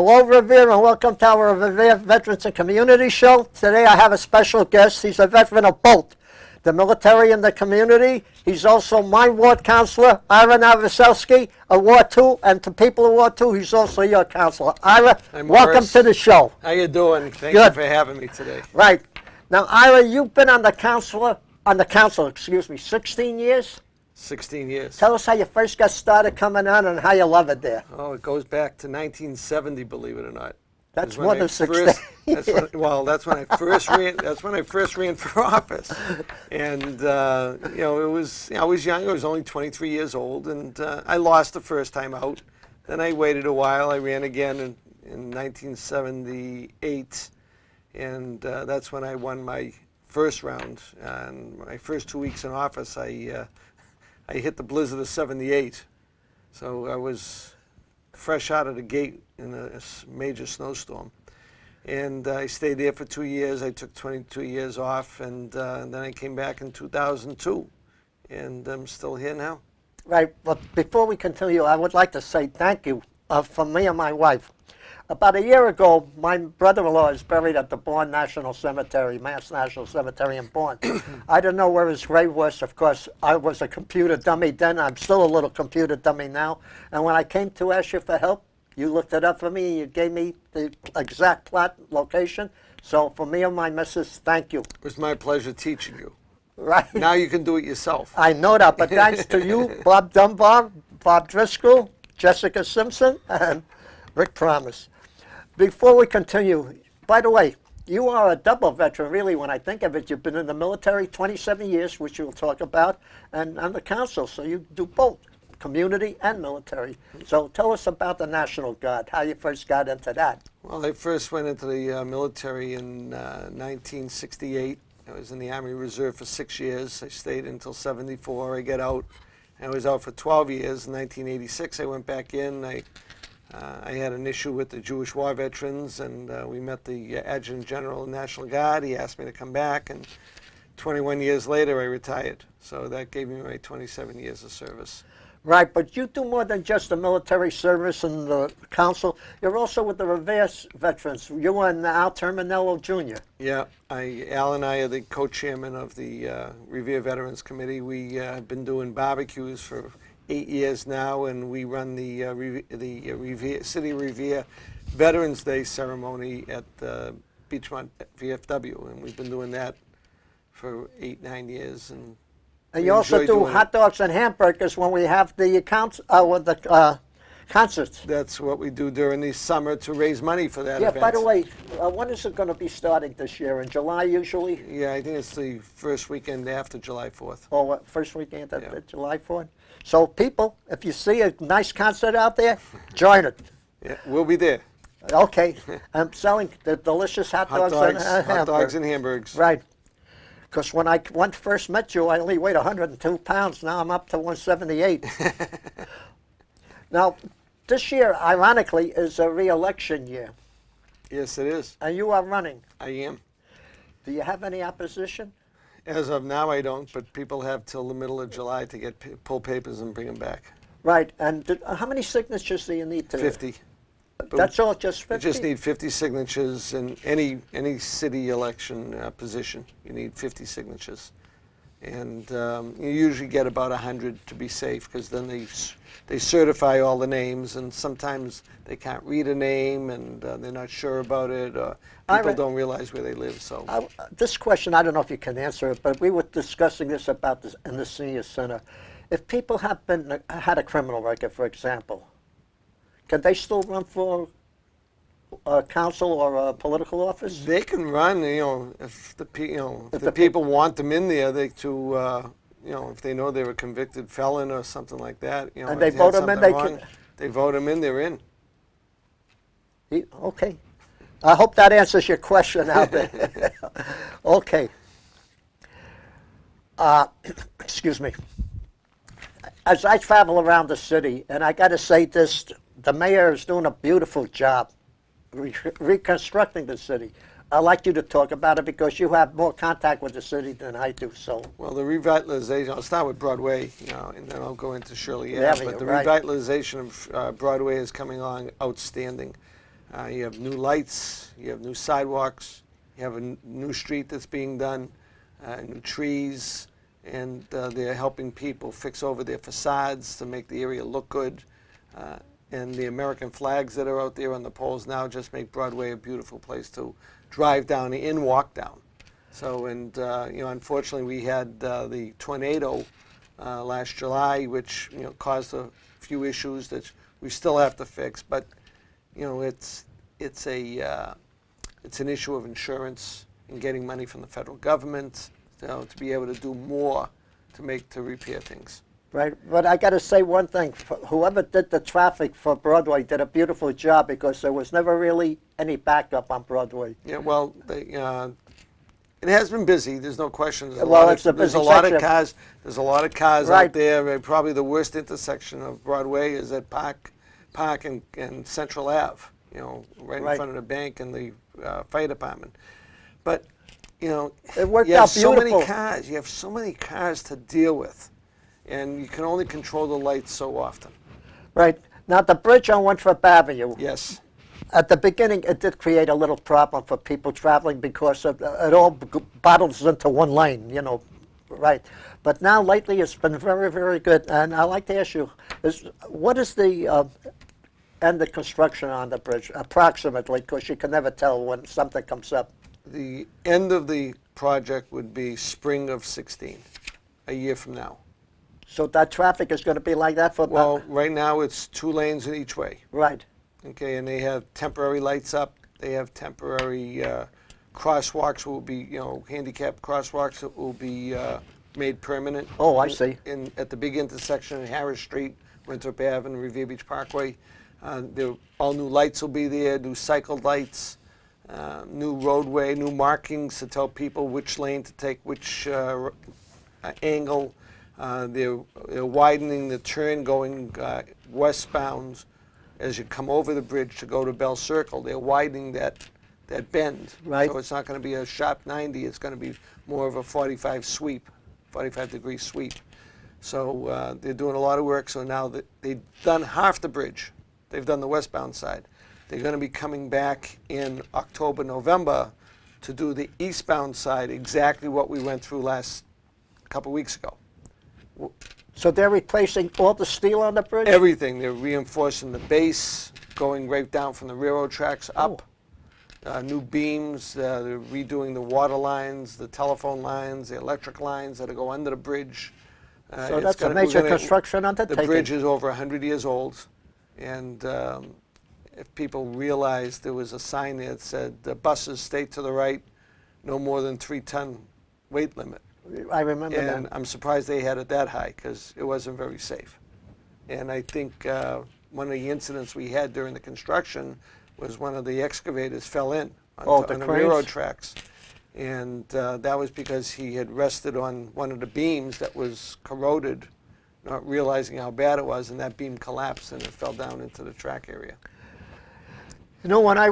Hello, Revere, and welcome to our Revere Veterans and Community Show. Today I have a special guest. He's a veteran of both the military and the community. He's also my ward counselor, Ira Noveselsky, of Ward 2, and to people of Ward 2, he's also your counselor. Ira, welcome to the show. How you doing? Thank you for having me today. Right. Now, Ira, you've been on the council, 16 years? 16 years. Tell us how you first got started coming on and how you love it there. Oh, it goes back to 1970, believe it or not. That's more than 16. That's when I first ran. That's when I first ran for office, and it was. I was young. I was only 23 years old, and I lost the first time out. Then I waited a while. I ran again in 1978, and that's when I won my first round. And my first 2 weeks in office, I hit the blizzard of '78, so I was fresh out of the gate in a major snowstorm. And I stayed there for 2 years. I took 22 years off, and then I came back in 2002, and I'm still here now. Right, but before we continue, I would like to say thank you from me and my wife. About a year ago, my brother-in-law is buried at the Bourne National Cemetery, Mass National Cemetery in Bourne. I didn't know where his grave was. Of course, I was a computer dummy then. I'm still a little computer dummy now. And when I came to ask you for help, you looked it up for me. You gave me the exact plot location. So for me and my missus, thank you. It was my pleasure teaching you. Right. Now you can do it yourself. I know that, but thanks to you, Bob Dunbar, Bob Driscoll, Jessica Simpson, and Rick Promise. Before we continue, by the way, you are a double veteran, really, when I think of it. You've been in the military 27 years, which we'll talk about, and on the council, so you do both, community and military. So tell us about the National Guard, how you first got into that. Well, I first went into the military in 1968. I was in the Army Reserve for 6 years. I stayed until '74. I got out. I was out for 12 years. In 1986, I went back in. I had an issue with the Jewish war veterans, and we met the Adjutant General of the National Guard. He asked me to come back, and 21 years later, I retired. So that gave me my 27 years of service. Right, but you do more than just the military service and the council. You're also with the Revere veterans. You and Al Terminello Jr. Yeah, Al and I are the co-chairman of the Revere Veterans Committee. We have been doing barbecues for 8 years now, and we run the Revere, City Revere Veterans Day ceremony at Beachmont VFW, and we've been doing that for 8-9 years. And you also do hot dogs and hamburgers when we have the concerts. That's what we do during the summer to raise money for that event. Yeah, by the way, when is it going to be starting this year? In July, usually? Yeah, I think it's the first weekend after July 4th. Oh, first weekend after July 4th? So people, if you see a nice concert out there, join it. Yeah, we'll be there. Okay. I'm selling the delicious hot dogs and hamburgers. Right. Because when I first met you, I only weighed 102 pounds. Now I'm up to 178. Now, this year, ironically, is a re-election year. Yes, it is. And you are running. I am. Do you have any opposition? As of now, I don't, but people have till the middle of July to pull papers and bring them back. Right. And how many signatures do you need to? 50. That's all, just 50? You just need 50 signatures in any city election position. You need 50 signatures. And you usually get about 100 to be safe, because then they certify all the names, and sometimes they can't read a name, and they're not sure about it, or people don't realize where they live. So this question, I don't know if you can answer it, but we were discussing this about this in the senior center. If people have had a criminal record, for example, can they still run for council or a political office? They can run, if the people want them in there, if they know they're a convicted felon or something like that, and they vote them in, they vote them in, they're in. Okay. I hope that answers your question out there. Okay. Excuse me. As I travel around the city, and I got to say this, the mayor is doing a beautiful job reconstructing the city. I'd like you to talk about it because you have more contact with the city than I do. So, well, the revitalization, I'll start with Broadway, and then I'll go into Shirley Ave. But the revitalization of Broadway is coming along outstanding. You have new lights, you have new sidewalks, you have a new street that's being done, new trees, and they're helping people fix over their facades to make the area look good. And the American flags that are out there on the poles now just make Broadway a beautiful place to drive down and walk down. So, and unfortunately, we had the tornado last July, which caused a few issues that we still have to fix. But it's an issue of insurance and getting money from the federal government to be able to do more to repair things. Right, but I got to say one thing. Whoever did the traffic for Broadway did a beautiful job because there was never really any backup on Broadway. Yeah, well, it has been busy. There's no question. It's a busy there's a lot section. of cars. There's a lot of cars Right. out there. Probably the worst intersection of Broadway is at Park and Central Ave. Right in Right. front of the bank and the fire department. But It worked you have out so beautiful. many cars. You have so many cars to deal with, and you can only control the lights so often. Right. Now, the bridge on Winthrop Avenue, Yes. at the beginning, it did create a little problem for people traveling because it all bottles into one lane, right. But now, lately, it's been very, very good. And I'd like to ask you, what is the end of construction on the bridge, approximately, because you can never tell when something comes up? The end of the project would be spring of 16, a year from now. So that traffic is going to be like that for Well, right now it's 2 lanes in each way. right. Okay, and they have temporary lights up. They have temporary crosswalks will be, handicap crosswalks that will be made permanent. Oh, I see. At the big intersection in Harris Street, Winthrop Ave, and Revere Beach Parkway. All new lights will be there, new cycle lights, new roadway, new markings to tell people which lane to take, which angle. They're widening the turn going westbound as you come over the bridge to go to Bell Circle. They're widening that bend. Right. So it's not going to be a sharp 90. It's going to be more of a 45-degree sweep. So they're doing a lot of work. So now that they've done half the bridge, they've done the westbound side. They're going to be coming back in October, November to do the eastbound side, exactly what we went through last couple weeks ago. So they're replacing all the steel on the bridge? Everything. They're reinforcing the base, going right down from the railroad tracks up. New beams. They're redoing the water lines, the telephone lines, the electric lines that go under the bridge. So that's a major construction The undertaking. bridge is over 100 years old, and if people realize there was a sign there that said the buses stay to the right, no more than 3-ton weight limit. I remember And that. I'm surprised they had it that high because it wasn't very safe. And I think one of the incidents we had during the construction was one of the excavators fell in on the cranes? railroad tracks. And that was because he had rested on one of the beams that was corroded, not realizing how bad it was, and that beam collapsed and it fell down into the track area. When I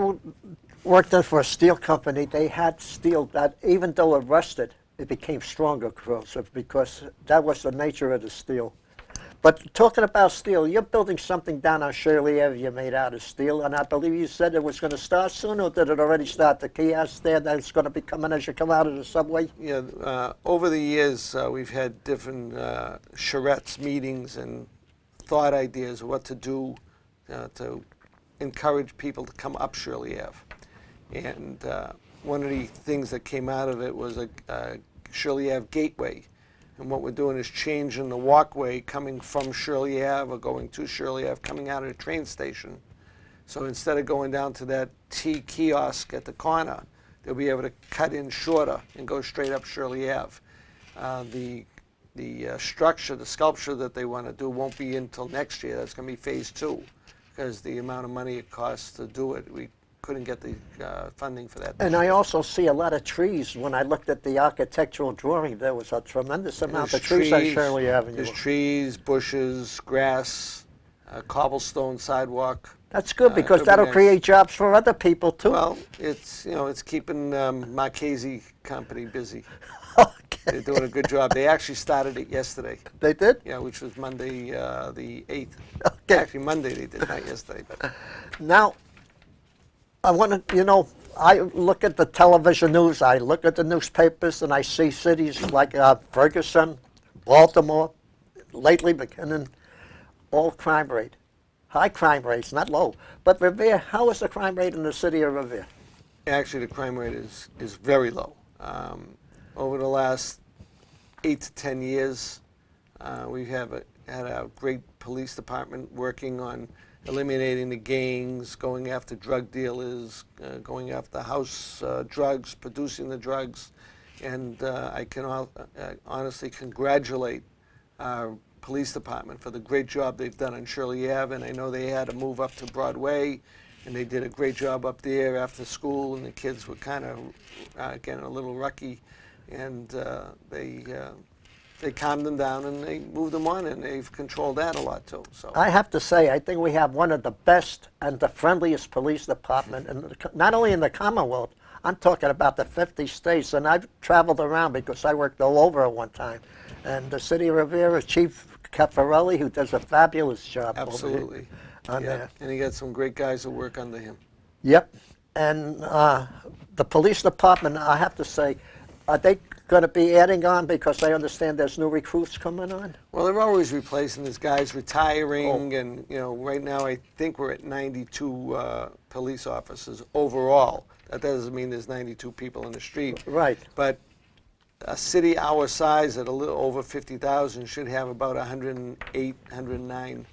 worked there for a steel company, they had steel that, even though it rusted, it became stronger corrosive because that was the nature of the steel. But talking about steel, you're building something down on Shirley Avenue made out of steel, and I believe you said it was going to start soon, or did it already start? The kiosk there that's going to be coming as you come out of the subway? Yeah, over the years, we've had different charrettes meetings and thought ideas of what to do to encourage people to come up Shirley Ave. And one of the things that came out of it was a Shirley Ave gateway. And what we're doing is changing the walkway coming from Shirley Ave or going to Shirley Ave, coming out of the train station. So instead of going down to that T kiosk at the corner, they'll be able to cut in shorter and go straight up Shirley Ave. The structure, the sculpture that they want to do won't be until next year. That's going to be phase 2 because the amount of money it costs to do it, we couldn't get the funding for that. And I also see a lot of trees. When I looked at the architectural drawing, there was a tremendous amount of trees on Shirley Avenue. There's trees, bushes, grass, cobblestone sidewalk. That's good because it'll be that'll nice. create jobs for other people too. Well, it's keeping Marchese Company busy. Okay. They're doing a good job. They actually started it yesterday. They did? Yeah, which was Monday the 8th. Okay. Actually, Monday they did, not yesterday. But Now, I want to, you know, I look at the television news, I look at the newspapers, and I see cities like Ferguson, Baltimore, lately beginning all crime rate. High crime rates, not low. But Revere, how is the crime rate in the city of Revere? Actually, the crime rate is very low. Over the last 8 to 10 years, we have had a great police department working on eliminating the gangs, going after drug dealers, going after house drugs, producing the drugs. And I can honestly congratulate our police department for the great job they've done on Shirley Ave. And I know they had to move up to Broadway, and they did a great job up there after school, and the kids were kind of getting a little rucky, and they calmed them down and they moved them on, and they've controlled that a lot too. So I have to say, I think we have one of the best and the friendliest police department, not only in the Commonwealth, I'm talking about the 50 states, and I've traveled around because I worked all over at one time. And the city of Revere, Chief Caffarelli, who does a fabulous job. absolutely. On Yeah. there. And he got some great guys that work under him. Yep. And the police department, I have to say, are they going to be adding on because I understand there's new recruits coming on? Well, they're always replacing. There's guys retiring, and right now I think we're at 92 police officers overall. That doesn't mean there's 92 people in the street. Right. But a city our size at a little over 50,000 should have about 108, 109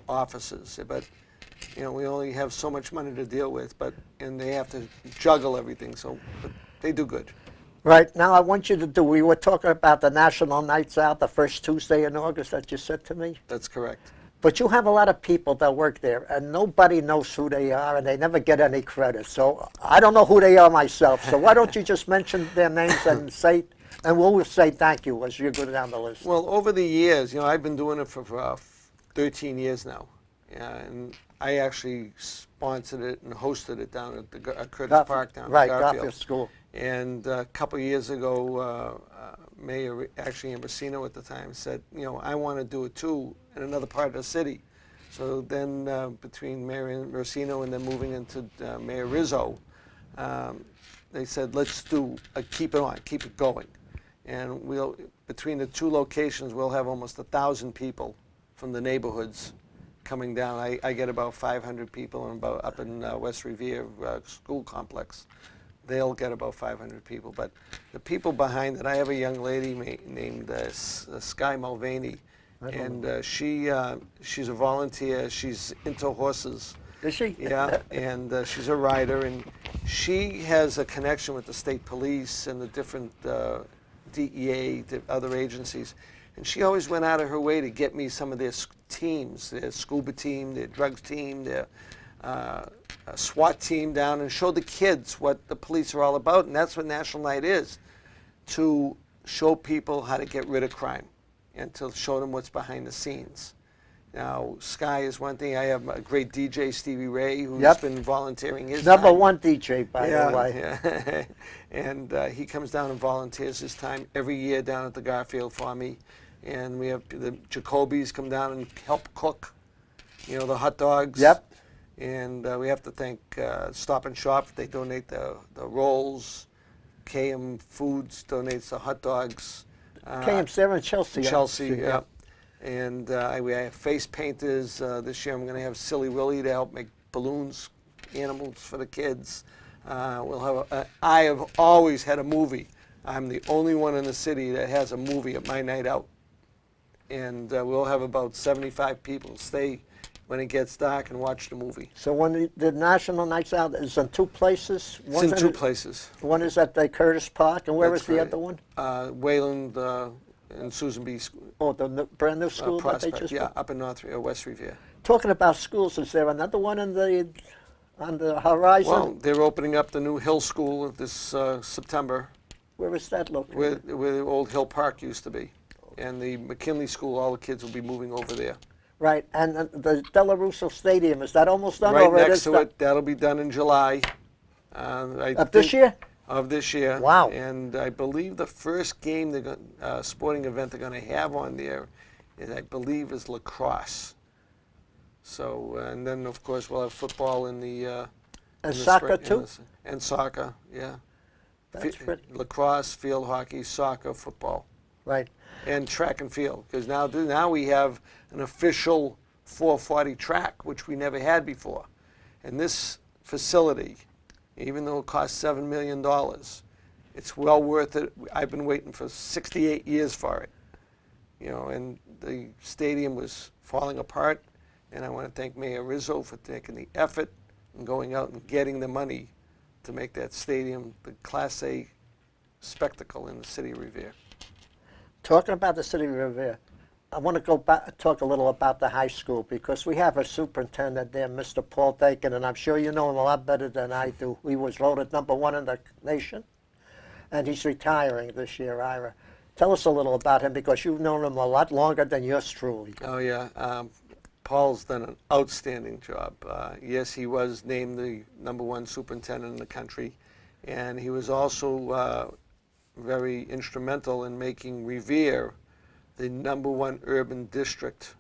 officers. But we only have so much money to deal with, and they have to juggle everything. So but they do good. Right. Now I want you to do, we were talking about the National Nights Out, the first Tuesday in August that you said to me. That's correct. But you have a lot of people that work there, and nobody knows who they are, and they never get any credit. So I don't know who they are myself. So why don't you just mention their names and say, and we'll say thank you as you go down the list. Well, over the years, I've been doing it for 13 years now, and I actually sponsored it and hosted it down at the Curtis Park down right, at Garfield. Garfield School. And a couple of years ago, Mayor actually Ambrosino at the time said, I want to do it too in another part of the city. So then between Mayor Ambrosino and then moving into Mayor Rizzo, they said, let's keep it on, keep it going. And between the two locations, we'll have almost 1,000 people from the neighborhoods coming down. I get about 500 people up in West Revere School Complex. They'll get about 500 people. But the people behind it, I have a young lady named Sky Mulvaney, and she's a volunteer. She's into horses. Is she? Yeah, and she's a rider, and she has a connection with the state police and the different DEA, the other agencies. And she always went out of her way to get me some of their teams, their scuba team, their drugs team, their a SWAT team down, and show the kids what the police are all about. And that's what National Night is, to show people how to get rid of crime and to show them what's behind the scenes. Now, Sky is one thing. I have a great DJ, Stevie Ray, who's been volunteering his Number time. one DJ, by the way. Yeah. And he comes down and volunteers his time every year down at the Garfield for me. And we have the Jacobys come down and help cook, the hot dogs. Yep. And we have to thank Stop and Shop. They donate the rolls. KM Foods donates the hot dogs. KM's there in Chelsea. Chelsea, yeah. And we have face painters. This year I'm going to have Silly Willy to help make balloons, animals for the kids. We'll have. I have always had a movie. I'm the only one in the city that has a movie at my night out. And we'll have about 75 people stay when it gets dark and watch the movie. So when the National Nights Out is in two places? It's in two places. One is at the Curtis Park, and where is the other one? Wayland and Susan B. Oh, the brand new school that they Prospect, just yeah, built? up in West Revere. Talking about schools, is there another one on the horizon? Well, they're opening up the new Hill School this September, Where is that located? where the old Hill Park used to be. And the McKinley School, all the kids will be moving over there. Right, and the Della Russo Stadium, is that almost done? Right or next to it, that'll be done in July. Of this year? Of this year. Wow. And I believe the first game, sporting event they're going to have on there, is lacrosse. So, and then of course we'll have football in the And in the soccer spring, too? and soccer, yeah. That's pretty, Lacrosse, field hockey, soccer, football, right. and track and field. Because now we have an official 440 track, which we never had before. And this facility, even though it costs $7 million, it's well worth it. I've been waiting for 68 years for it. You know, and the stadium was falling apart. And I want to thank Mayor Rizzo for taking the effort and going out and getting the money to make that stadium the Class A spectacle in the city of Revere. Talking about the city of Revere, I want to go back talk a little about the high school because we have a superintendent there, Mr. Paul Dakin, and I'm sure you know him a lot better than I do. He was voted #1 in the nation, and he's retiring this year, Ira. Tell us a little about him because you've known him a lot longer than yours truly. Oh, yeah. Paul's done an outstanding job. Yes, he was named the #1 superintendent in the country, and he was also very instrumental in making Revere the #1 urban district,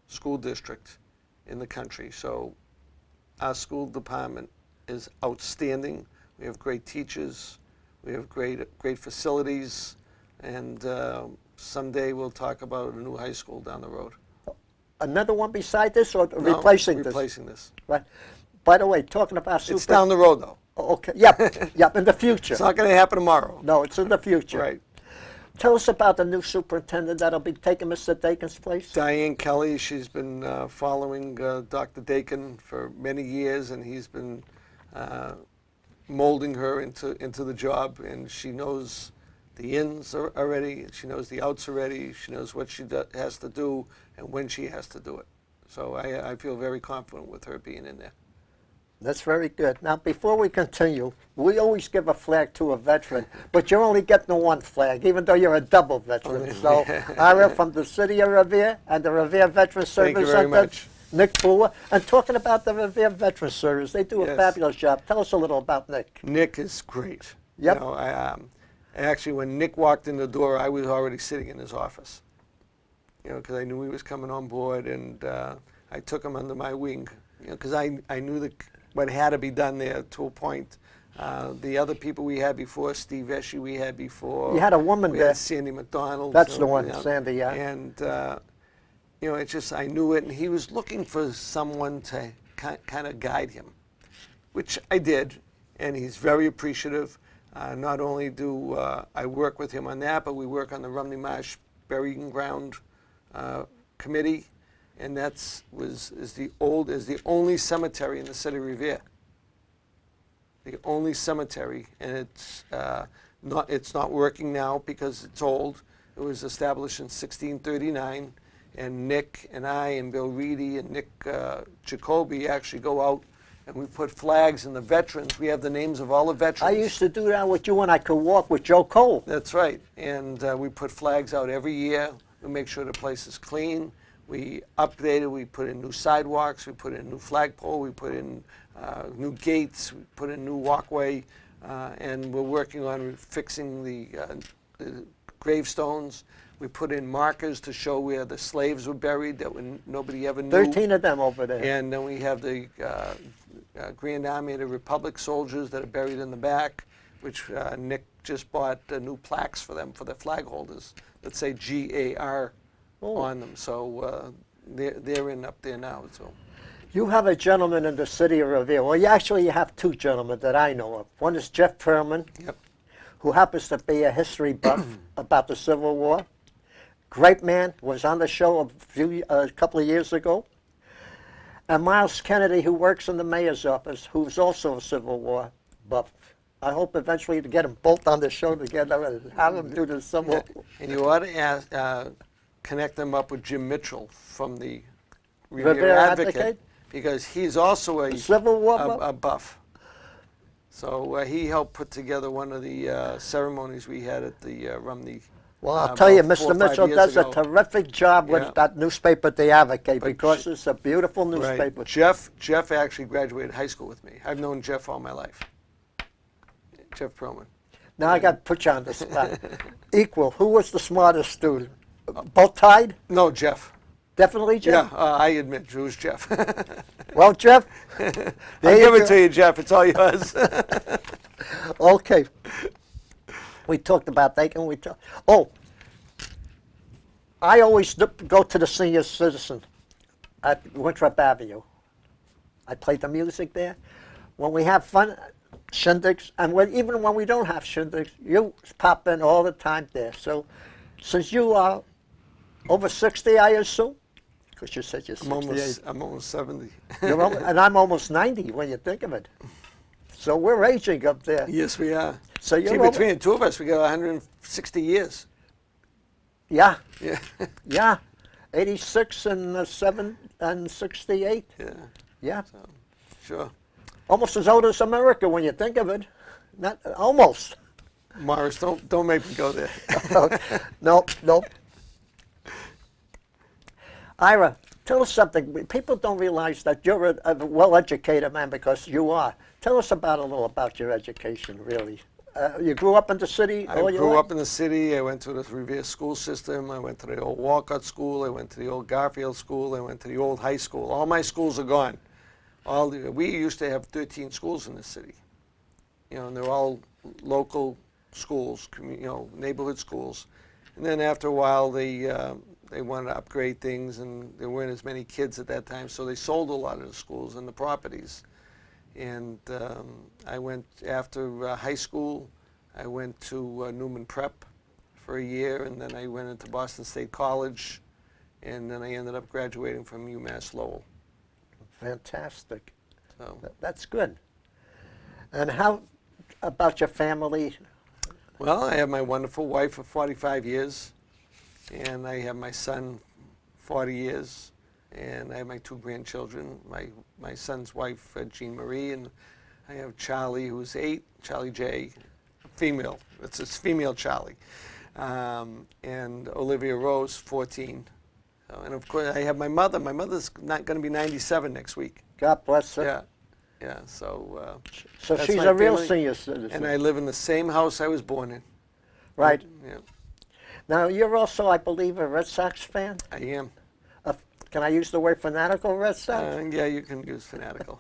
school district in the country. So our school department is outstanding. We have great teachers. We have great facilities, and someday we'll talk about a new high school down the road. Another one beside this or No, replacing this? Replacing this. Right. By the way, talking about It's down the road, though. Okay, yep, yep, in the future. It's not going to happen tomorrow. No, it's in the future. Right. Tell us about the new superintendent that'll be taking Mr. Dakin's place. Diane Kelly, she's been following Dr. Dakin for many years, and he's been molding her into the job, and she knows the ins already, she knows the outs already, she knows what she has to do and when she has to do it. So I feel very confident with her being in there. That's very good. Now, before we continue, we always give a flag to a veteran, but you're only getting the one flag, even though you're a double veteran. So, Ira from the City of Revere and the Revere Veteran Service Thank you very Center, much. Nick Brewer. And talking about the Revere Veteran Service, they do a Yes. fabulous job. Tell us a little about Nick. Nick is great. Yep. You know, actually, when Nick walked in the door, I was already sitting in his office. You know, because I knew he was coming on board, and I took him under my wing. You know, because I knew what had to be done there to a point. The other people we had before, Steve Esche we had before. You had a woman we there. had Sandy McDonald. That's so, the one, you know, Sandy, yeah. And, you know, it's just, I knew it, and he was looking for someone to kind of guide him, which I did, and he's very appreciative. Not only do I work with him on that, but we work on the Rumney Marsh Burying Ground Committee, and is the only cemetery in the city of Revere. The only cemetery, and it's not working now because it's old. It was established in 1639, and Nick and I and Bill Reedy and Nick Jacoby actually go out and we put flags in the veterans. We have the names of all the veterans. I used to do that with you when I could walk with Joe Cole. That's right, and we put flags out every year. We make sure the place is clean. We update it. We put in new sidewalks. We put in new flagpole. We put in new gates. We put in new walkway, and we're working on fixing the gravestones. We put in markers to show where the slaves were buried that nobody ever knew. 13 of them over there. And then we have the Grand Army of the Republic soldiers that are buried in the back, which Nick just bought new plaques for them, for the flag holders, that say GAR on them. So they're in up there now. So. You have a gentleman in the City of Revere. Well, you have two gentlemen that I know of. One is Jeff Perlman, Yep. who happens to be a history buff about the Civil War. Great man, was on the show a couple of years ago. And Miles Kennedy, who works in the mayor's office, who's also a Civil War buff. I hope eventually to get them both on the show together and have them do the Civil War. And you ought to connect them up with Jim Mitchell from the Revere Revere Advocate, Advocate? because he's also a Civil War buff? a buff. So he helped put together one of the ceremonies we had at the Rumney. Well, I'll tell you, about 4 or Mr. 5 Mitchell years does ago. a terrific job with Yeah. that newspaper, The Advocate, But because it's a beautiful newspaper. Right. Jeff actually graduated high school with me. I've known Jeff all my life. Jeff Perlman. Now I got to put you on the spot. Equal. Who was the smartest student? Both tied? No, Jeff. Definitely, Jeff? Yeah, I admit, it was Jeff. Well, Jeff, I'll there give you it go. to you, Jeff. It's all yours. Okay. We talked about that, and we talked. Oh, I always go to the senior citizen at Winthrop Avenue. I play the music there. When we have fun, shindigs, and even when we don't have shindigs, you pop in all the time there. So, since you are over 60, I assume, because you said you're 68. I'm almost 70. And I'm almost 90 when you think of it. So we're aging up there. Yes, we are. So you're See, over- between the two of us, we got 160 years. Yeah, Yeah. yeah. 86 and 68. Yeah. Yeah. So, sure. Almost as old as America when you think of it. Not almost. Morris, don't make me go there. Nope, nope. Ira, tell us something. People don't realize that you're a well-educated man, because you are. Tell us a little about your education, really. You grew up in the city? I grew up in the city. I went to the Revere school system. I went to the old Walcott school. I went to the old Garfield school. I went to the old high school. All my schools are gone. We used to have 13 schools in the city. You know, and they're all local schools, neighborhood schools. And then after a while, they wanted to upgrade things, and there weren't as many kids at that time, so they sold a lot of the schools and the properties. And I went, after high school, I went to Newman Prep for a year, and then I went into Boston State College, and then I ended up graduating from UMass Lowell. Fantastic. So, That's good. And how about your family? well, I have my wonderful wife of 45 years, and I have my son 40 years, and I have my two grandchildren, my son's wife, Jean Marie, and I have Charlie, who's 8, Charlie J, female. It's female Charlie. And Olivia Rose, 14. And of course, I have my mother. My mother's not going to be 97 next week. God bless her. Yeah. Yeah, so So that's she's my a real family. senior citizen. And I live in the same house I was born in. Right. Yeah, Now, you're also, I believe, a Red Sox fan? I am. Can I use the word fanatical Red Sox? Yeah, you can use fanatical.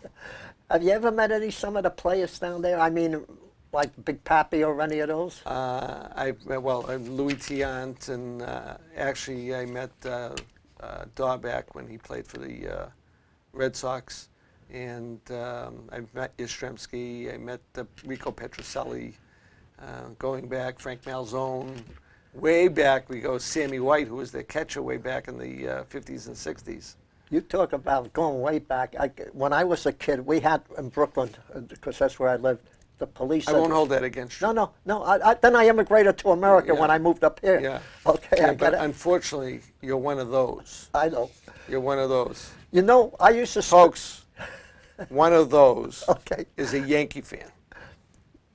Have you ever met some of the players down there? I mean, like Big Pappy or any of those? Louis Tiant, and actually I met Daubach when he played for the Red Sox, and I met Yastrzemski, I met Rico Petrocelli, going back, Frank Malzone. Way back we go, Sammy White, who was the catcher way back in the 50s and 60s. You talk about going way back. When I was a kid, we had in Brooklyn, because that's where I lived, the police. I won't hold that against you. No. Then I immigrated to America when I moved up here. Yeah. Okay, Yeah, I but get it. unfortunately, you're one of those. I know. You're one of those. You know, I used to... Folks, one of those Okay. is a Yankee fan.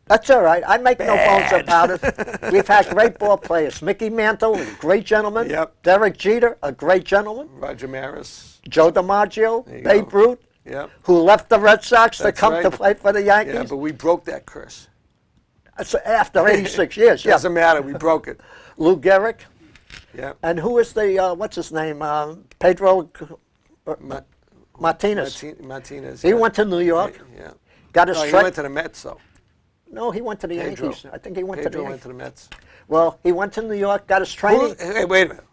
That's all right. I make no bones about it. We've had great ball players. Mickey Mantle, a great gentleman. Yep. Derek Jeter, a great gentleman. Roger Maris. Joe DiMaggio, There you Babe go. Ruth, Yep. who left the Red Sox to That's come to right. play for the Yankees. Yeah, but we broke that curse. So after 86 years, yeah. Doesn't matter, we broke it. Lou Gehrig. Yeah. And who is the, what's his name, Pedro Martinez. Martinez. He yeah. went to New York, Yeah. got his No, he strike. went to the Mets, though. No, he went to the Pedro. Yankees. I think he went to Pedro the went Yankees. to the Mets. Well, he went to New York, got his training. Hey, wait a minute.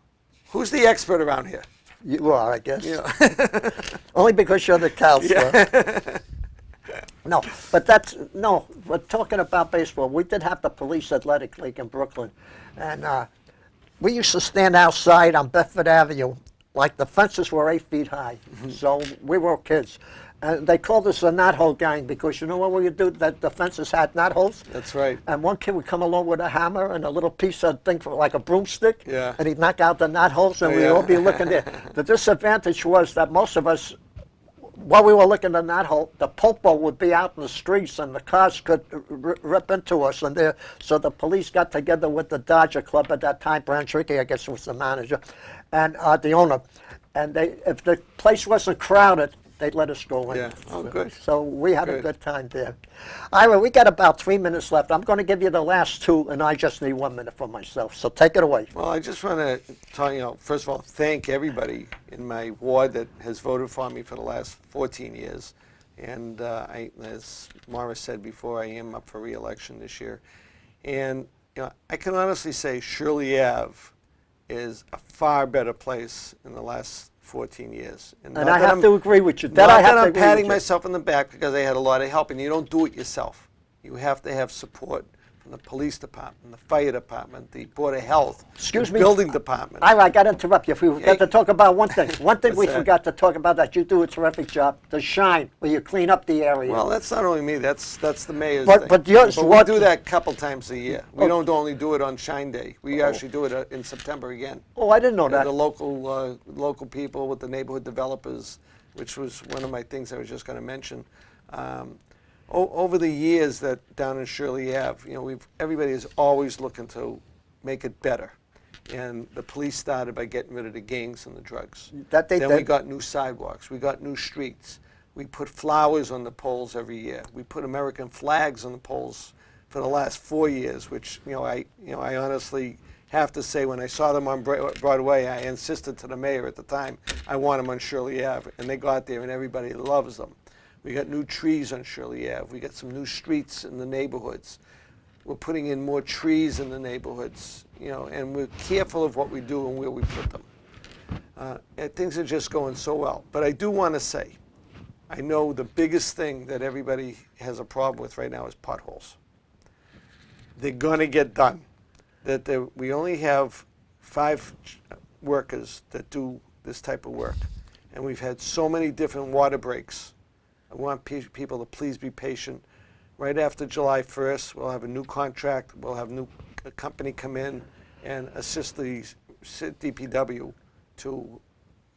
Who's the expert around here? You are, I guess. Yeah. Only because you're the counselor. No, but we're talking about baseball. We did have the Police Athletic League in Brooklyn, and we used to stand outside on Bedford Avenue, like the fences were 8 feet high, so we were kids. And they called us the knothole gang because you know what we would do? That the fences had knotholes. That's right. And one kid would come along with a hammer and a little piece of thing for like a broomstick, Yeah. and he'd knock out the knotholes, and Oh, we'd yeah. all be looking there. The disadvantage was that most of us, while we were looking at that hole, the popo would be out in the streets and the cars could rip into us. And so the police got together with the Dodger Club at that time. Branch Rickey, I guess, was the manager, and the owner. And if the place wasn't crowded, They let us go in. Yeah. Oh, good. So we had a Good. good time there. Ira, we got about 3 minutes left. I'm going to give you the last 2, and I just need 1 minute for myself. So take it away. Well, I just want to tell you, first of all, thank everybody in my ward that has voted for me for the last 14 years. And as Morris said before, I am up for re-election this year. And I can honestly say Shirley Ave is a far better place in the last 14 years. And I have to agree with you. That Not I have that to I'm agree patting with you. myself on the back because I had a lot of help, and you don't do it yourself. You have to have support from the police department, the fire department, the Board of Health, Excuse the me? building department. Ira, I got to interrupt you. We forgot to talk about one thing. One thing we What's that? forgot to talk about that you do a terrific job, the shine, where you clean up the area. Well, that's not only me. That's the mayor's But- thing. but yours, we what- do that a couple times a year. We Oh. don't only do it on Shine Day. We actually do it in September again. Oh, I didn't know that. The local people with the neighborhood developers, which was one of my things I was just going to mention. Over the years that down in Shirley Ave, everybody is always looking to make it better. And the police started by getting rid of the gangs and the drugs. That they Then we did. got new sidewalks. We got new streets. We put flowers on the poles every year. We put American flags on the poles for the last 4 years, which I honestly have to say when I saw them on Broadway, I insisted to the mayor at the time I want them on Shirley Ave, and they got there, and everybody loves them. We got new trees on Shirley Ave. We got some new streets in the neighborhoods. We're putting in more trees in the neighborhoods, and we're careful of what we do and where we put them. And things are just going so well. But I do want to say, I know the biggest thing that everybody has a problem with right now is potholes. They're going to get done. We only have 5 workers that do this type of work, and we've had so many different water breaks. I want people to please be patient. Right after July 1st, we'll have a new contract. We'll have a company come in and assist the DPW to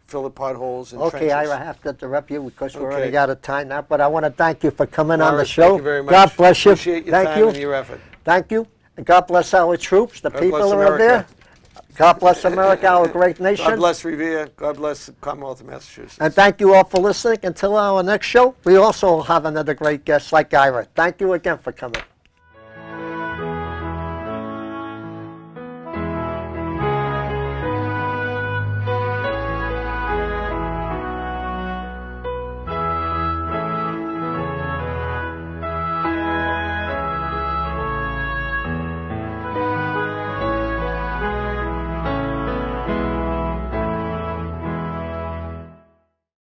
fill the potholes and Okay, trenches. Ira, I have to interrupt you because we're Okay. already out of time now. But I want to thank you for coming on the Morris, show. thank you very much. God bless you. Appreciate your Thank time you. and your effort. Thank you. And God bless our troops, the God people bless who are America. there. God bless America, our great nation. God bless Revere. God bless the Commonwealth of Massachusetts. And thank you all for listening. Until our next show, we also have another great guest like Ira. Thank you again for coming.